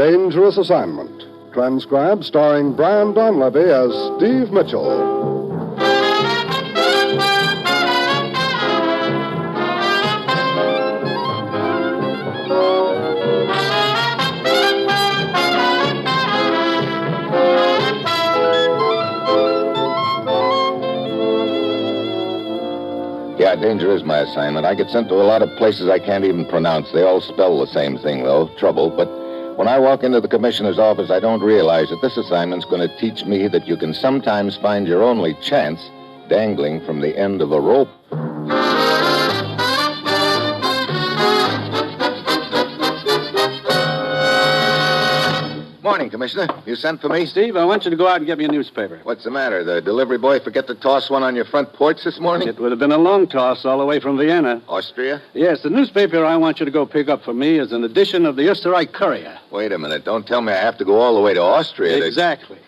Dangerous Assignment, transcribed starring Brian Donlevy as Steve Mitchell. Yeah, danger is my assignment. I get sent to a lot of places I can't even pronounce. They all spell the same thing, though, trouble. But when I walk into the commissioner's office, I don't realize that this assignment's going to teach me that you can sometimes find your only chance dangling from the end of a rope. Morning, Commissioner. You sent for me? Steve, I want you to go out and get me a newspaper. What's the matter? The delivery boy forget to toss one on your front porch this morning? It would have been a long toss all the way from Vienna. Austria? Yes, the newspaper I want you to go pick up for me is an edition of the Österreich Courier. Wait a minute. Don't tell me I have to go all the way to Austria. Exactly.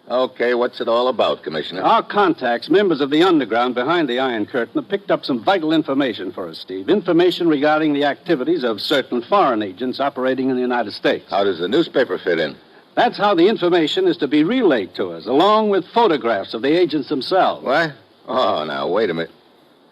Okay, what's it all about, Commissioner? Our contacts, members of the underground behind the Iron Curtain, have picked up some vital information for us, Steve. Information regarding the activities of certain foreign agents operating in the United States. How does the newspaper fit in? That's how the information is to be relayed to us, along with photographs of the agents themselves. What? Oh, now, wait a minute.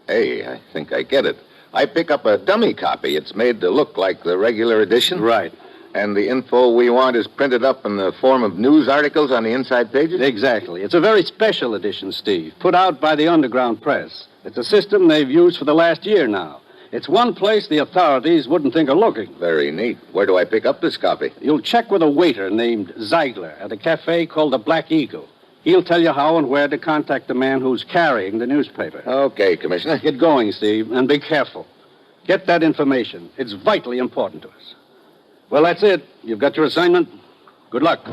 Hey, I think I get it. I pick up a dummy copy. It's made to look like the regular edition. Right. And the info we want is printed up in the form of news articles on the inside pages? Exactly. It's a very special edition, Steve, put out by the underground press. It's a system they've used for the last year now. It's one place the authorities wouldn't think of looking. Very neat. Where do I pick up this copy? You'll check with a waiter named Ziegler at a cafe called the Black Eagle. He'll tell you how and where to contact the man who's carrying the newspaper. Okay, Commissioner. Get going, Steve, and be careful. Get that information. It's vitally important to us. Well, that's it. You've got your assignment. Good luck.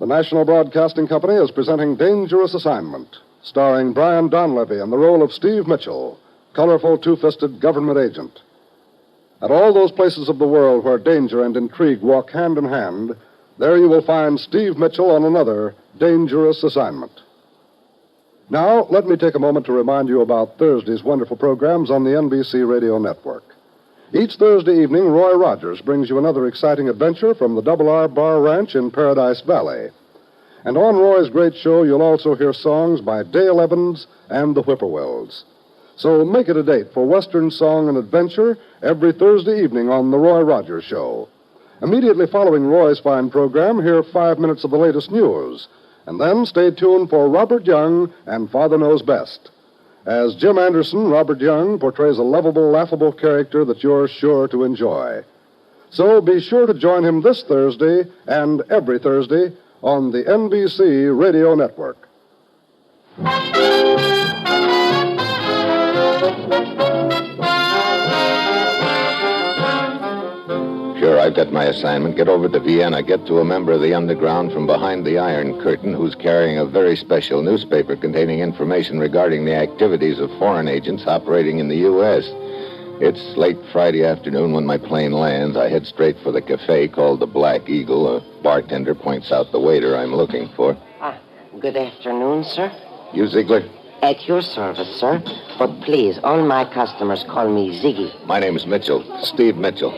The National Broadcasting Company is presenting Dangerous Assignment, starring Brian Donlevy in the role of Steve Mitchell, colorful two-fisted government agent. At all those places of the world where danger and intrigue walk hand in hand, there you will find Steve Mitchell on another dangerous assignment. Now, let me take a moment to remind you about Thursday's wonderful programs on the NBC Radio Network. Each Thursday evening, Roy Rogers brings you another exciting adventure from the Double R Bar Ranch in Paradise Valley. And on Roy's great show, you'll also hear songs by Dale Evans and the Whippoorwills. So make it a date for Western song and adventure every Thursday evening on the Roy Rogers Show. Immediately following Roy's fine program, hear 5 minutes of the latest news. And then stay tuned for Robert Young and Father Knows Best. As Jim Anderson, Robert Young portrays a lovable, laughable character that you're sure to enjoy. So be sure to join him this Thursday and every Thursday on the NBC Radio Network. Sure, I've got my assignment. Get over to Vienna. Get to a member of the underground from behind the Iron Curtain who's carrying a very special newspaper containing information regarding the activities of foreign agents operating in the U.S. It's late Friday afternoon when my plane lands. I head straight for the cafe called the Black Eagle. A bartender points out the waiter I'm looking for. Good afternoon, sir. You, Ziegler? At your service, sir. But please, all my customers call me Ziggy. My name's Mitchell. Steve Mitchell.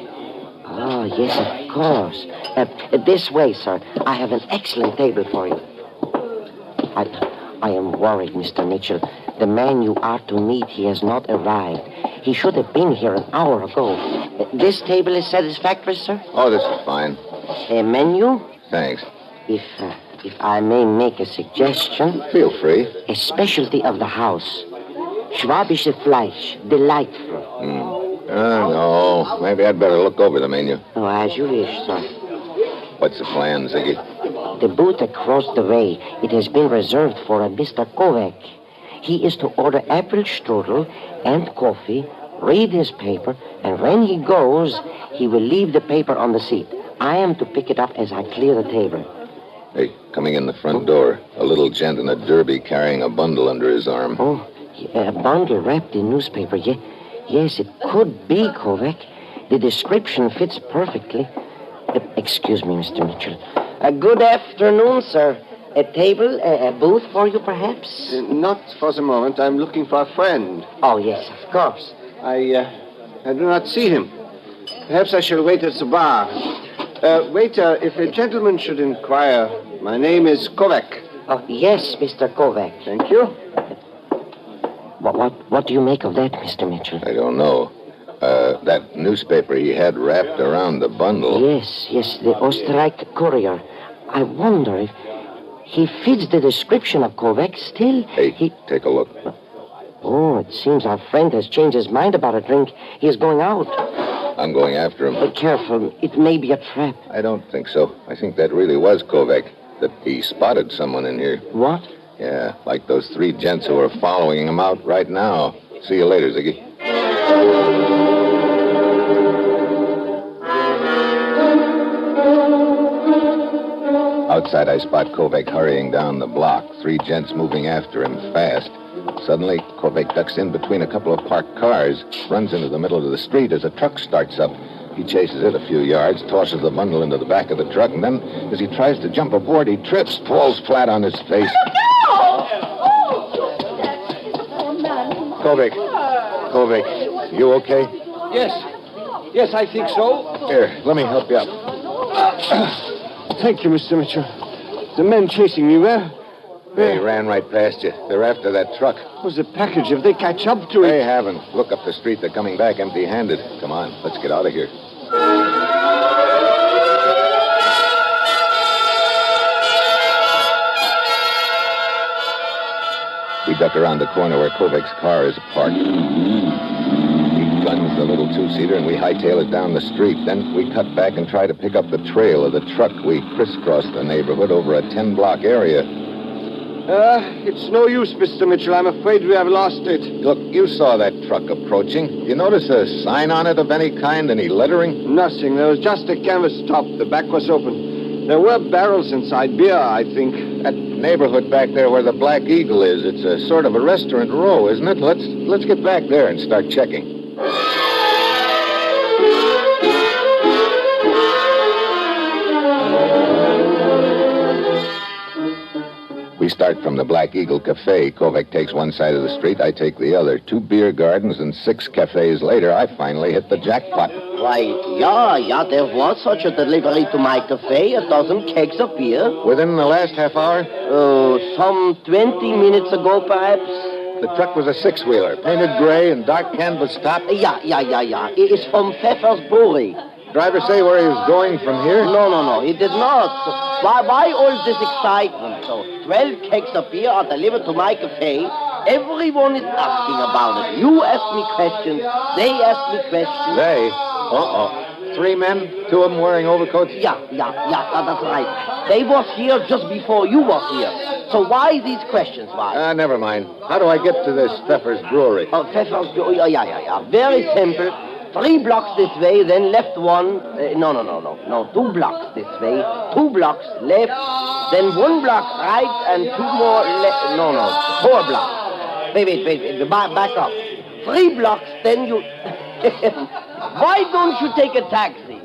Oh, yes, of course. This way, sir. I have an excellent table for you. I am worried, Mr. Mitchell. The man you are to meet, he has not arrived. He should have been here an hour ago. This table is satisfactory, sir? Oh, this is fine. A menu? Thanks. If I may make a suggestion. Feel free. A specialty of the house. Schwabische Fleisch. Delightful. No. Maybe I'd better look over the menu. Oh, as you wish, sir. What's the plan, Ziggy? The booth across the way, it has been reserved for a Mr. Kovac. He is to order apple strudel and coffee, read his paper, and when he goes, he will leave the paper on the seat. I am to pick it up as I clear the table. Hey, coming in the front door, a little gent in a derby carrying a bundle under his arm. Oh, a bundle wrapped in newspaper, Yes, it could be Kovac. The description fits perfectly. Excuse me, Mr. Mitchell. Good afternoon, sir. A table, a booth for you, perhaps? Not for the moment. I'm looking for a friend. Oh, yes, of course. I do not see him. Perhaps I shall wait at the bar. Waiter, if a gentleman should inquire, my name is Kovac. Oh, yes, Mr. Kovac. Thank you. What do you make of that, Mr. Mitchell? I don't know. That newspaper he had wrapped around the bundle. Yes, the Oostenrijk Courier. I wonder if he fits the description of Kovac still. Hey, take a look. Oh, it seems our friend has changed his mind about a drink. He is going out. I'm going after him. Be careful. It may be a trap. I don't think so. I think that really was Kovac. That he spotted someone in here. What? Yeah, like those 3 gents who are following him out right now. See you later, Ziggy. Outside, I spot Kovac hurrying down the block. 3 gents moving after him fast. Suddenly, Kovac ducks in between a couple of parked cars, runs into the middle of the street as a truck starts up. He chases it a few yards, tosses the bundle into the back of the truck, and then, as he tries to jump aboard, he trips, falls flat on his face. Kovac, you okay? Yes, I think so. Here, let me help you up. Thank you, Mr. Mitchell. The men chasing me, where? They ran right past you. They're after that truck. Was the package? If they catch up to it... They haven't. Look up the street. They're coming back empty-handed. Come on, let's get out of here. We duck around the corner where Kovac's car is parked. He guns the little 2-seater and we hightail it down the street. Then we cut back and try to pick up the trail of the truck. We crisscross the neighborhood over a 10-block area. It's no use, Mr. Mitchell. I'm afraid we have lost it. Look, you saw that truck approaching. You notice a sign on it of any kind, any lettering? Nothing. There was just a canvas top. The back was open. There were barrels inside. Beer, I think. That neighborhood back there where the Black Eagle is, it's a sort of a restaurant row, isn't it? Let's get back there and start checking. We start from the Black Eagle Cafe. Kovac takes one side of the street, I take the other. 2 beer gardens and 6 cafes later, I finally hit the jackpot. Why, yeah, there was such a delivery to my cafe, a dozen kegs of beer. Within the last half hour? Some 20 minutes ago, perhaps. The truck was a 6-wheeler, painted gray and dark canvas top. Yeah. It is from Pfeffer's Brewery. Driver say where he was going from here? No, he did not. Why all this excitement? So, 12 kegs of beer are delivered to my cafe. Everyone is asking about it. You ask me questions. They ask me questions. They? 3 men, 2 of them wearing overcoats? Yeah, that's right. They was here just before you was here. So why these questions, why? Never mind. How do I get to this Pfeffer's Brewery? Oh, Pfeffer's Brewery, yeah. Very simple. 3 blocks this way, then left 1. No. 2 blocks this way, 2 blocks left, then 1 block right, and 2 more left. No, 4 blocks. Wait, back up. 3 blocks, then you... Why don't you take a taxi?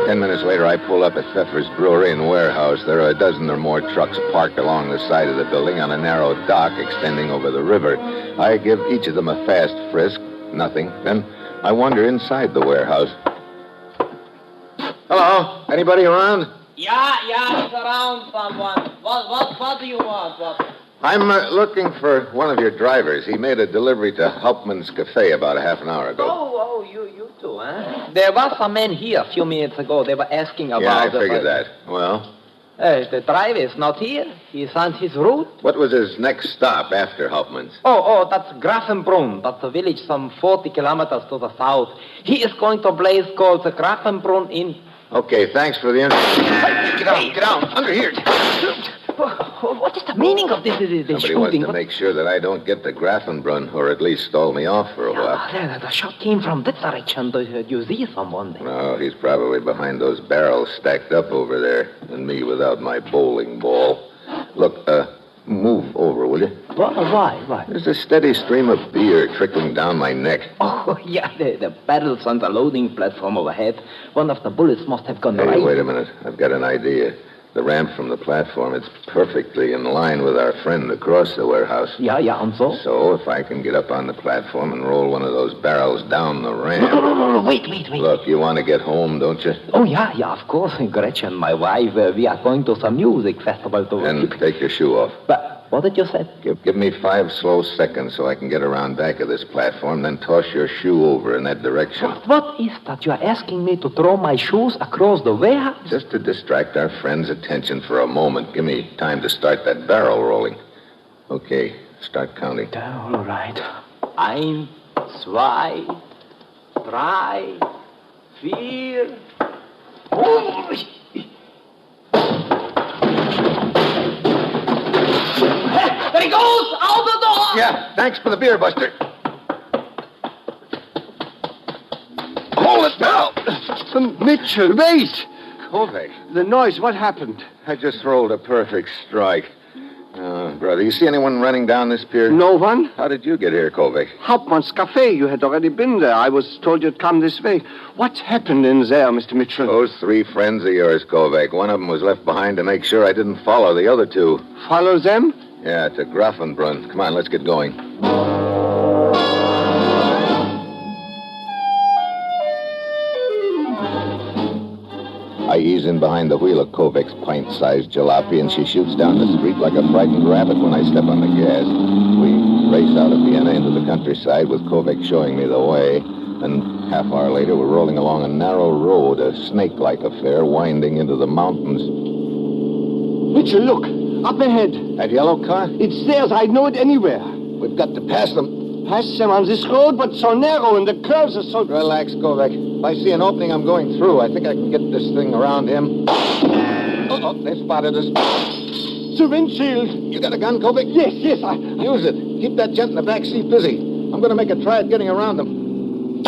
10 minutes later, I pull up at Pfeffer's Brewery and Warehouse. There are a dozen or more trucks parked along the side of the building on a narrow dock extending over the river. I give each of them a fast frisk. Nothing. Then I wander inside the warehouse. Hello? Anybody around? Yeah, it's around someone. What do you want? What? I'm looking for one of your drivers. He made a delivery to Hauptmann's Cafe about a half an hour ago. Oh, you two, huh? There was some men here a few minutes ago. They were asking about... Yeah, I figured that. Well? The driver is not here. He's on his route. What was his next stop after Hauptmann's? Oh, that's Grafenbrunn. That's a village some 40 kilometers to the south. He is going to a place called the Grafenbrunn Inn. Okay, thanks for the info. Get down. Under here. What is the meaning of this Somebody shooting? wants to make sure that I don't get to Grafenbrunn, or at least stall me off for a while. The shot came from that direction. Do you see someone there? No, he's probably behind those barrels stacked up over there, and me without my bowling ball. Look, Move over, will you? Why? There's a steady stream of beer trickling down my neck. Oh, yeah, the barrels on the loading platform overhead. One of the bullets must have gone Hey, right. wait a minute. I've got an idea. The ramp from the platform, it's perfectly in line with our friend across the warehouse. Yeah, and so? So if I can get up on the platform and roll one of those barrels down the ramp... No, wait. Look, you want to get home, don't you? Oh, yeah, of course. Gretchen, my wife, we are going to some music festival to... And take your shoe off. But what did you say? Give me 5 slow seconds so I can get around back of this platform, then toss your shoe over in that direction. What is that? You're asking me to throw my shoes across the warehouse? Just to distract our friend's attention for a moment. Give me time to start that barrel rolling. Okay, start counting. All right. 1, 2, 3, 4... Oh! There he goes! Out the door! Yeah, thanks for the beer, Buster. Hold it now! Mitchell, wait! Kovac, The noise, what happened? I just rolled a perfect strike. Brother, you see anyone running down this pier? No one? How did you get here, Kovac? Hauptmann's Cafe. You had already been there. I was told you'd come this way. What happened in there, Mr. Mitchell? Those 3 friends of yours, Kovac. One of them was left behind to make sure I didn't follow the other 2. Follow them? Yeah, to Grafenbrunn. Come on, let's get going. I ease in behind the wheel of Kovac's pint-sized jalopy, and she shoots down the street like a frightened rabbit when I step on the gas. We race out of Vienna into the countryside with Kovac showing me the way. And half hour later, we're rolling along a narrow road, a snake-like affair winding into the mountains. Mitchell, look. Up ahead. That yellow car? It's theirs. I'd know it anywhere. We've got to pass them. Pass them on this road, but so narrow, and the curves are so... Relax, Kovac. If I see an opening, I'm going through. I think I can get this thing around him. Oh, they spotted us. The windshield. You got a gun, Kovac? Yes, I... Use it. Keep that gent in the back seat busy. I'm going to make a try at getting around them.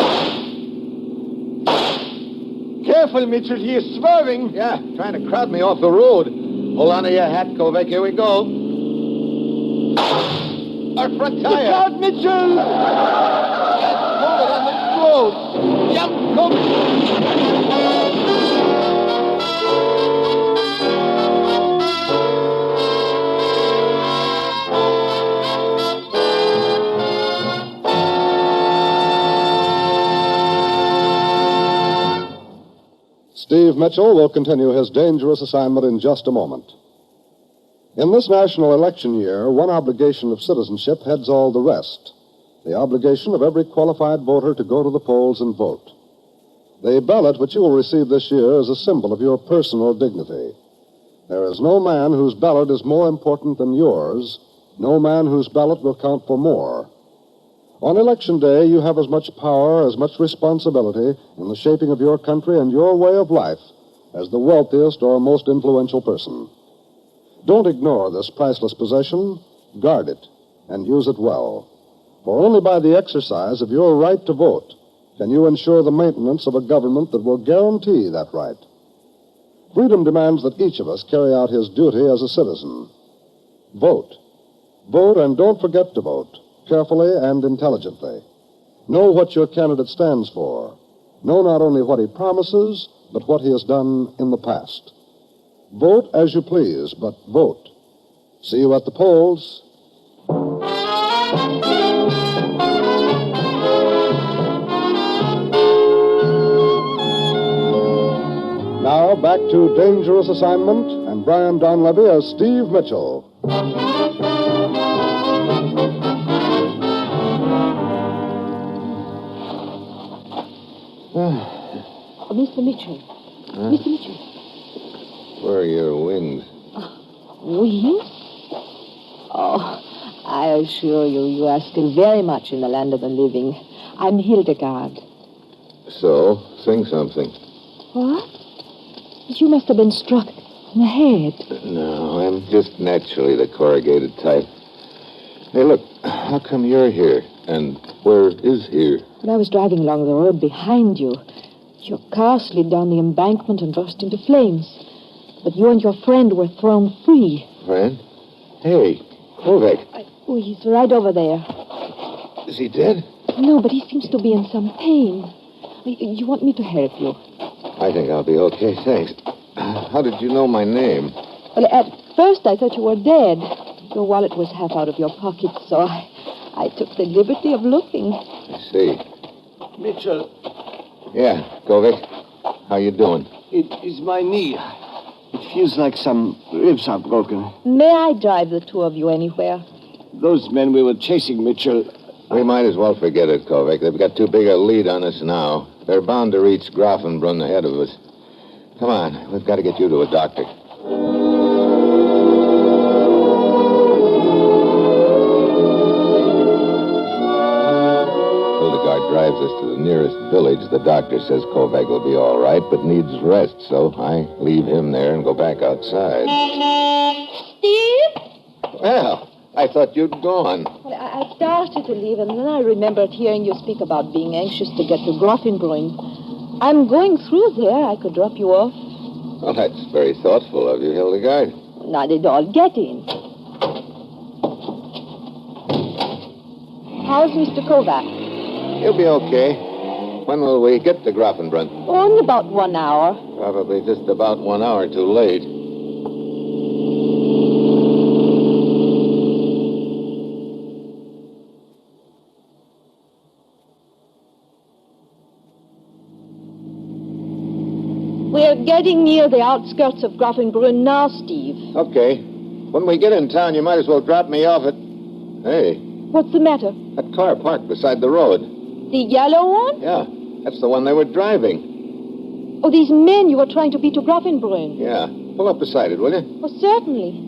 Careful, Mitchell. He is swerving. Yeah, trying to crowd me off the road. Hold on to your hat, Kovac. Here we go. Our front tire. Look out, Mitchell! Hold it on the road. Jump, Kovac. Steve Mitchell will continue his dangerous assignment in just a moment. In this national election year, one obligation of citizenship heads all the rest. The obligation of every qualified voter to go to the polls and vote. The ballot which you will receive this year is a symbol of your personal dignity. There is no man whose ballot is more important than yours, no man whose ballot will count for more. On election day, you have as much power, as much responsibility in the shaping of your country and your way of life as the wealthiest or most influential person. Don't ignore this priceless possession. Guard it and use it well. For only by the exercise of your right to vote can you ensure the maintenance of a government that will guarantee that right. Freedom demands that each of us carry out his duty as a citizen. Vote. Vote, and don't forget to vote. Carefully and intelligently. Know what your candidate stands for. Know not only what he promises, but what he has done in the past. Vote as you please, but vote. See you at the polls. Now back to Dangerous Assignment and Brian Donlevy as Steve Mitchell. Mr. Mitchell. Mr. Mitchell. Where are your wings? Wings? Oh, I assure you, you are still very much in the land of the living. I'm Hildegard. So, sing something. What? You must have been struck in the head. No, I'm just naturally the corrugated type. Hey, look, how come you're here? And where is here? When I was driving along the road behind you, your car slid down the embankment and burst into flames. But you and your friend were thrown free. Friend? Hey, Kovac. Oh, he's right over there. Is he dead? No, but he seems to be in some pain. You want me to help you? I think I'll be okay, thanks. How did you know my name? Well, at first I thought you were dead. Your wallet was half out of your pocket, so I took the liberty of looking. I see. Mitchell, Yeah, Kovac. How you doing? it is my knee. It feels like some ribs are broken. May I drive the two of you anywhere? Those men we were chasing, Mitchell. We might as well forget it, Kovac. They've got too big a lead on us now. They're bound to reach Grafenbrunn ahead of us. Come on, we've got to get you to a doctor. Hildegard drives us to the nearest village. The doctor says Kovac will be all right, but needs rest, so I leave him there and go back outside. Steve? Well, I thought you'd gone. Well, I started to leave, and then I remembered hearing you speak about being anxious to get to Grafenbrunn. I'm going through there. I could drop you off. Well, that's very thoughtful of you, Hildegard. Not at all. Get in. How's Mr. Kovac? He'll be okay. When will we get to Grafenbrunn? Oh, in about 1 hour. Probably just about 1 hour too late. We're getting near the outskirts of Grafenbrunn now, Steve. Okay. When we get in town, you might as well drop me off at... Hey, What's the matter? that car parked beside the road. The yellow one? Yeah, that's the one they were driving. Oh, these men you were trying to beat to Grafenbrunn. Yeah. Pull up beside it, will you? Oh, certainly.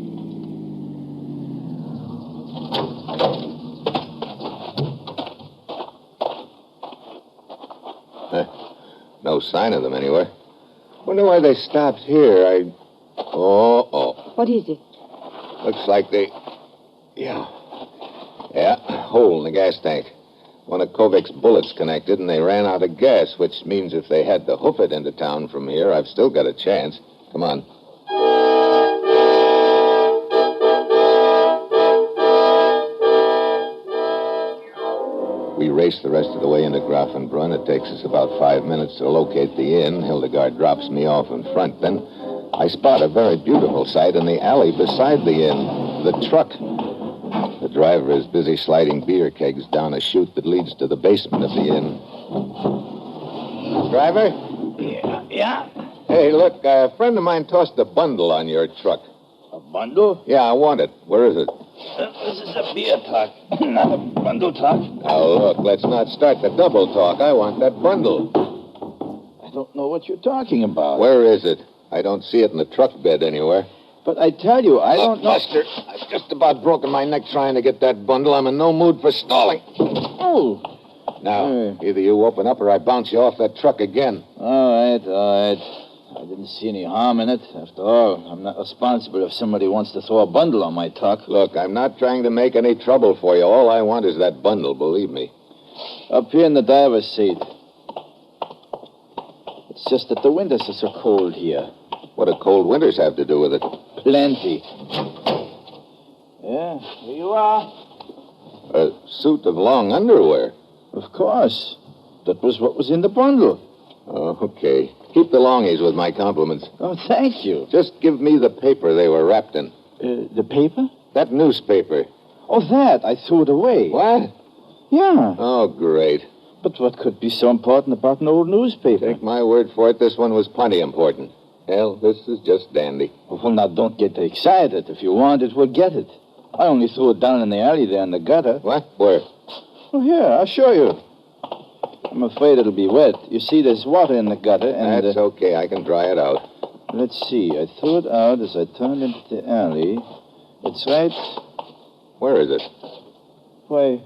No sign of them anywhere. Wonder why they stopped here. Oh. What is it? Looks like they... Yeah, hole in the gas tank. One of Kovac's bullets connected, and they ran out of gas, which means if they had to hoof it into town from here, I've still got a chance. Come on. We race the rest of the way into Grafenbrunn. It takes us about 5 minutes to locate the inn. Hildegard drops me off in front. Then I spot a very beautiful sight in the alley beside the inn. The truck. The driver is busy sliding beer kegs down a chute that leads to the basement of the inn. Driver? Yeah? Hey, look, a friend of mine tossed a bundle on your truck. A bundle? Yeah, I want it. Where is it? This is a beer talk, not a bundle talk. Now, look, let's not start the double talk. I want that bundle. I don't know what you're talking about. Where is it? I don't see it in the truck bed anywhere. But I tell you, I Look, don't know... Buster, I've just about broken my neck trying to get that bundle. I'm in no mood for stalling. Oh. Now, either you open up or I bounce you off that truck again. All right. I didn't see any harm in it. After all, I'm not responsible if somebody wants to throw a bundle on my talk. Look, I'm not trying to make any trouble for you. All I want is that bundle, believe me. Up here in the driver's seat. It's just that the winters are so cold here. What do cold winters have to do with it? Plenty. Yeah, here you are. A suit of long underwear. Of course. That was what was in the bundle. Oh, okay. Keep the longies with my compliments. Oh, thank you. Just give me the paper they were wrapped in. The paper? That newspaper. Oh, that. I threw it away. What? Yeah. Oh, great. But what could be so important about an old newspaper? Take my word for it, this one was plenty important. Hell, this is just dandy. Well, now, don't get excited. If you want it, we'll get it. I only threw it down in the alley there in the gutter. What? Where? Oh, here, I'll show you. I'm afraid it'll be wet. You see, there's water in the gutter, and... That's okay. I can dry it out. Let's see. I threw it out as I turned into the alley. It's right... Where is it? Why...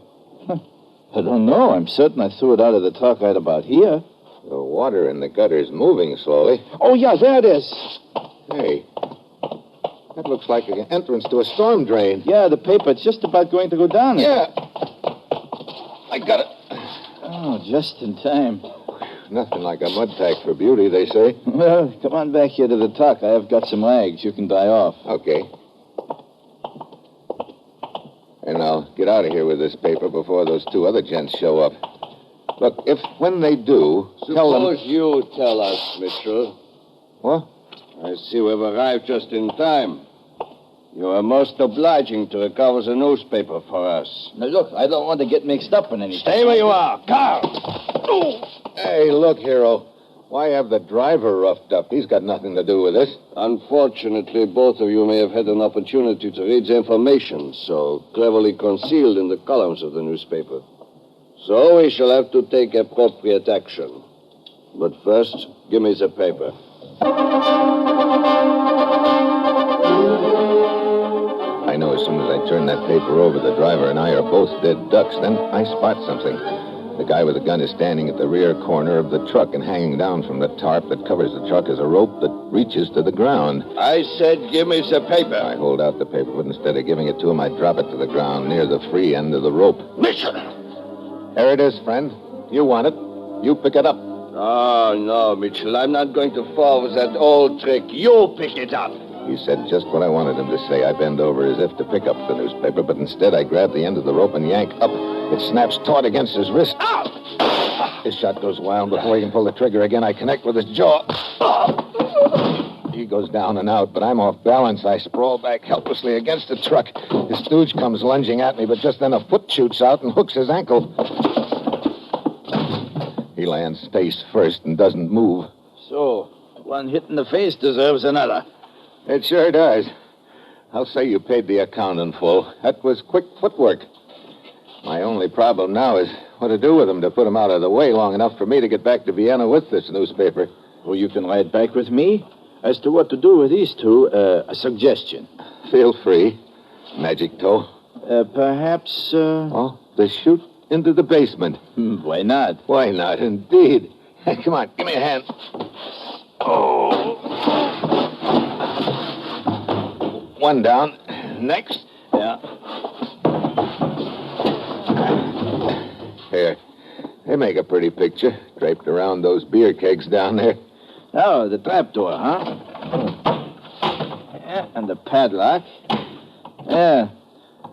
I don't know. I'm certain I threw it out of the truck right about here. The water in the gutter's moving slowly. Oh, yeah, there it is. Hey, that looks like an entrance to a storm drain. Yeah, the paper. It's just about going to go down. Yeah. I got it. Oh, just in time. Nothing like a mud pack for beauty, they say. Well, come on back here to the truck. I have got some rags you can dry off. Okay. And I'll get out of here with this paper before those two other gents show up. Look, when they do, tell them... Suppose you tell us, Mitchell. What? I see we've arrived just in time. You are most obliging to recover the newspaper for us. Now, look, I don't want to get mixed up in anything. Stay where you are. Carl! Hey, look, Hero. Why have the driver roughed up? He's got nothing to do with this. Unfortunately, both of you may have had an opportunity to read the information so cleverly concealed in the columns of the newspaper. So we shall have to take appropriate action. But first, give me the paper. I know as soon as I turn that paper over, the driver and I are both dead ducks. Then I spot something. The guy with the gun is standing at the rear corner of the truck, and hanging down from the tarp that covers the truck is a rope that reaches to the ground. I said give me the paper. I hold out the paper, but instead of giving it to him, I drop it to the ground near the free end of the rope. Mitchell! There it is, friend. You want it. You pick it up. Oh, no, Mitchell. I'm not going to fall with that old trick. You pick it up. He said just what I wanted him to say. I bend over as if to pick up the newspaper, but instead I grab the end of the rope and yank up. It snaps taut against his wrist. Ow! His shot goes wild. Before he can pull the trigger again, I connect with his jaw. He goes down and out, but I'm off balance. I sprawl back helplessly against the truck. His stooge comes lunging at me, but just then a foot shoots out and hooks his ankle. He lands face first and doesn't move. So, one hit in the face deserves another. It sure does. I'll say you paid the account in full. That was quick footwork. My only problem now is what to do with him to put him out of the way long enough for me to get back to Vienna with this newspaper. Well, you can ride back with me. As to what to do with these two, a suggestion. Feel free. Magic toe. Perhaps, Oh, the chute into the basement. Why not? Why not, indeed. Come on, give me a hand. Oh. One down. Next. Yeah. Here. They make a pretty picture, draped around those beer kegs down there. Oh, the trapdoor, huh? Yeah, and the padlock. Yeah.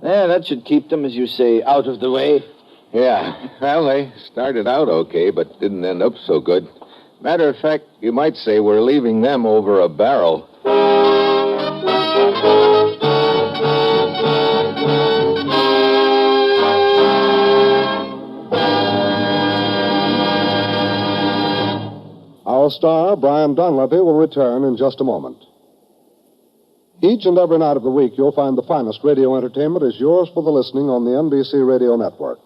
Yeah, that should keep them, as you say, out of the way. Yeah. Well, they started out okay, but didn't end up so good. Matter of fact, you might say we're leaving them over a barrel. Our star, Brian Donlevy, will return in just a moment. Each and every night of the week, you'll find the finest radio entertainment is yours for the listening on the NBC Radio Network.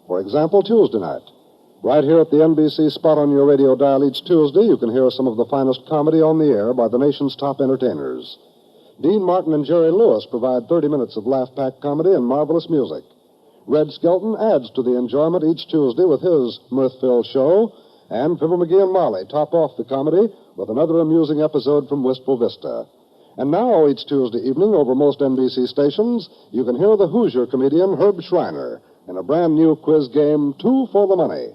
For example, Tuesday night. Right here at the NBC spot on your radio dial each Tuesday, you can hear some of the finest comedy on the air by the nation's top entertainers. Dean Martin and Jerry Lewis provide 30 minutes of laugh-packed comedy and marvelous music. Red Skelton adds to the enjoyment each Tuesday with his mirth-filled show, and Fibber McGee and Molly top off the comedy with another amusing episode from Wistful Vista. And now, each Tuesday evening over most NBC stations, you can hear the Hoosier comedian Herb Schreiner in a brand new quiz game, Two for the Money.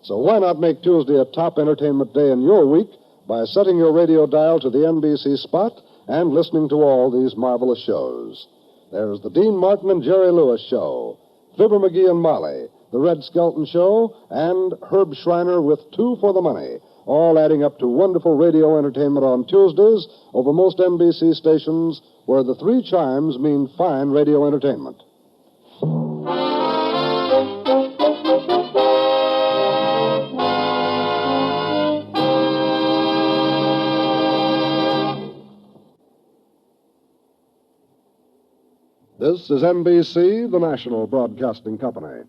So why not make Tuesday a top entertainment day in your week by setting your radio dial to the NBC spot and listening to all these marvelous shows? There's the Dean Martin and Jerry Lewis Show, Fibber McGee and Molly, the Red Skelton Show, and Herb Schreiner with Two for the Money, all adding up to wonderful radio entertainment on Tuesdays over most NBC stations where the three chimes mean fine radio entertainment. This is NBC, the national broadcasting company.